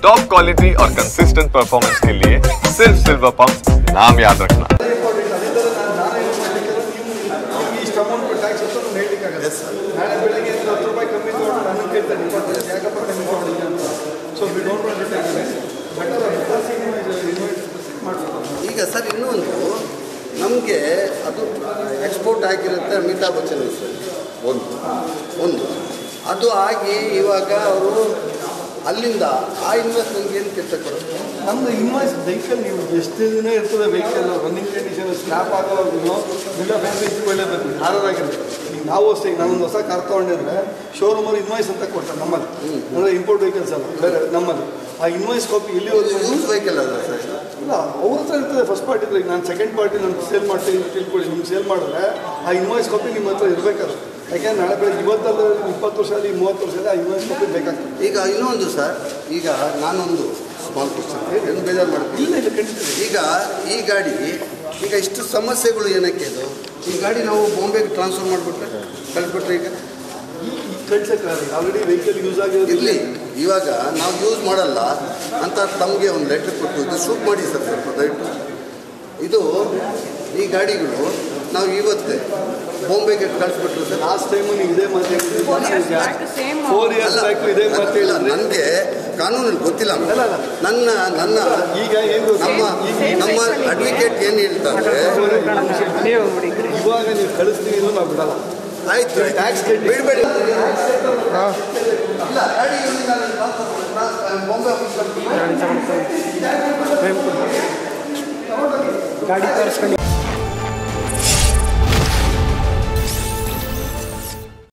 Top quality और consistent performance के लिए सिर्फ सिल्वर पंप नाम याद रखना। ಈಗ ಸರ್ ಇನ್ನೊಂದು ನಮಗೆ ಅದು ಎಕ್ಸ್ಪೋರ್ಟ್ ಆಗಿರುತ್ತೆ ಅಮಿತಾಬ್ ಬಚ್ಚನ್ ಒಂದು ಅದು ಆಗಿ ಇವಾಗ ಅವರು ಅಲ್ಲಿಂದ ಆ ಇನ್ವೆಸ್ಟ್ಮೆಂಟ್ಗೆ ಏನು ಕೆಲಸ ಕೊಡುತ್ತೆ? ನಮ್ಮದು ಇನ್ವಾಯ್ಸ್ ವೆಹಿಕಲ್ ನೀವು ಎಷ್ಟು ದಿನ ಇರ್ತದೆ ವೆಹಿಕಲ್ ರನ್ನಿಂಗ್ ಕಂಡೀಷನ್ ಸ್ಕ್ರಾಪ್ ಆಗೋದು ಬಿಲ್ ಆಫ್ ಎಕ್ಸ್ಪೆನ್ಸ್ ಒಳ್ಳೆಯಬೇಕು ಯಾರಾಗಿರುತ್ತೆ. ಈಗ ನಾವು ಅಷ್ಟೇ ಈಗ ನಾನೊಂದು ಹೊಸ ಕಾರ್ ತೊಗೊಂಡಿದ್ರೆ ಶೋರೂಮಲ್ಲಿ ಇನ್ವಾಯ್ಸ್ ಅಂತ ಕೊಡ್ತಾರೆ ನಮ್ಮಲ್ಲಿ, ಅಂದರೆ ಇಂಪೋರ್ಟ್ ವೆಹಿಕಲ್ಸ್ ಅಲ್ಲ ಬೇರೆ ನಮ್ಮಲ್ಲಿ. ಆ ಇನ್ವಾಯ್ಸ್ ಕಾಪಿ ಇಲ್ಲಿ ಯೂಸ್ ವೆಹಿಕಲ್ ಅಲ್ಲ ಸರ್? ಇಲ್ಲ ಅವ್ರ ಹತ್ರ ಇರ್ತದೆ. ಫಸ್ಟ್ ಪಾರ್ಟಿ ಇದ್ರೆ ಈಗ ನಾನು ಸೆಕೆಂಡ್ ಪಾರ್ಟಿ ನಾನು ಸೇಲ್ ಮಾಡ್ತೀನಿ ತಿಳ್ಕೊಳ್ಳಿ. ನಿಮ್ಗೆ ಸೇಲ್ ಮಾಡಿದ್ರೆ ಆ ಇನ್ವಾಯ್ಸ್ ಕಾಪಿ ನಿಮ್ಮ ಹತ್ರ ಇರಬೇಕಲ್ಲ. ಯಾಕೆಂದ್ರೆ ನಾಳೆ ಬೆಳಗ್ಗೆ ಇವತ್ತಲ್ಲ 20 ವರ್ಷ ಅಲ್ಲಿ 30 ವರ್ಷದಲ್ಲಿ ಆ ಇನ್ವಾಯ್ಸ್ ಕಾಪಿ ಬೇಕಾಗ್ತದೆ. ಈಗ ಇನ್ನೊಂದು ಸರ್, ಈಗ ನಾನೊಂದು ಸ್ಮಾಲ್ ಕ್ವಶನ್ ಏನು ಬೇಜಾರು ಮಾಡ್ತೀನಿ. ಇಲ್ಲ ಇಲ್ಲ ಖಂಡಿತ. ಈಗ ಈ ಗಾಡಿ ಈಗ ಇಷ್ಟು ಸಮಸ್ಯೆಗಳು ಏನಕ್ಕೆ ಇದು? ಈ ಗಾಡಿ ನಾವು ಬಾಂಬೆಗೆ ಟ್ರಾನ್ಸ್ಫರ್ ಮಾಡಿಬಿಟ್ರೆ ಕಳಿಸ್ಬಿಟ್ರೆ ಈಗ ಕಳ್ಸಕ್ಕೆ ಆಲ್ರೆಡಿ ವೆಹಿಕಲ್ ಯೂಸ್ ಆಗಿರೋದು ಇರಲಿ. ಇವಾಗ ನಾವು ಯೂಸ್ ಮಾಡಲ್ಲ ಅಂತ ತಮಗೆ ಒಂದು ಲೆಟ್ರ್ ಕೊಟ್ಟು ಇದು ಶೂಟ್ ಮಾಡಿ ಸರ್ ಸ್ವಲ್ಪ ದಯವಿಟ್ಟು. ಇದು ಈ ಗಾಡಿಗಳು ನಾವು ಇವತ್ತೇ ಬಾಂಬೆಗೆ ಕಳಿಸ್ಬಿಟ್ರು ಸರ್. ಲಾಸ್ಟ್ ಟೈಮು ನೀವು ಇದೇ ಮಾತು ಹೇಳಿದ್ರಿ. 4 years ಬ್ಯಾಕ್ ಇದೇ ಮಾತು ಹೇಳಿದ್ರಿ. ನನಗೆ ಕಾನೂನಲ್ಲಿ ಗೊತ್ತಿಲ್ಲ. ನನ್ನ ಈಗ ಏನು ನಮ್ಮ ಅಡ್ವೊಕೇಟ್ ಏನು ಹೇಳ್ತಾರೆ, ಇವಾಗ ನೀವು ಕಳಿಸ್ತೀವಿ ಇದು ನಾವು ಬಿಡಲ್ಲ. ಆಯ್ತು ಟ್ಯಾಕ್ಸ್ ಬಿಡಬೇಡಿ. ಇಲ್ಲ ಗಾಡಿ ಬಾಂಬೆ ಆಫೀಸ್ ಗಾಡಿ ತರಿಸ್ಕೊಂಡು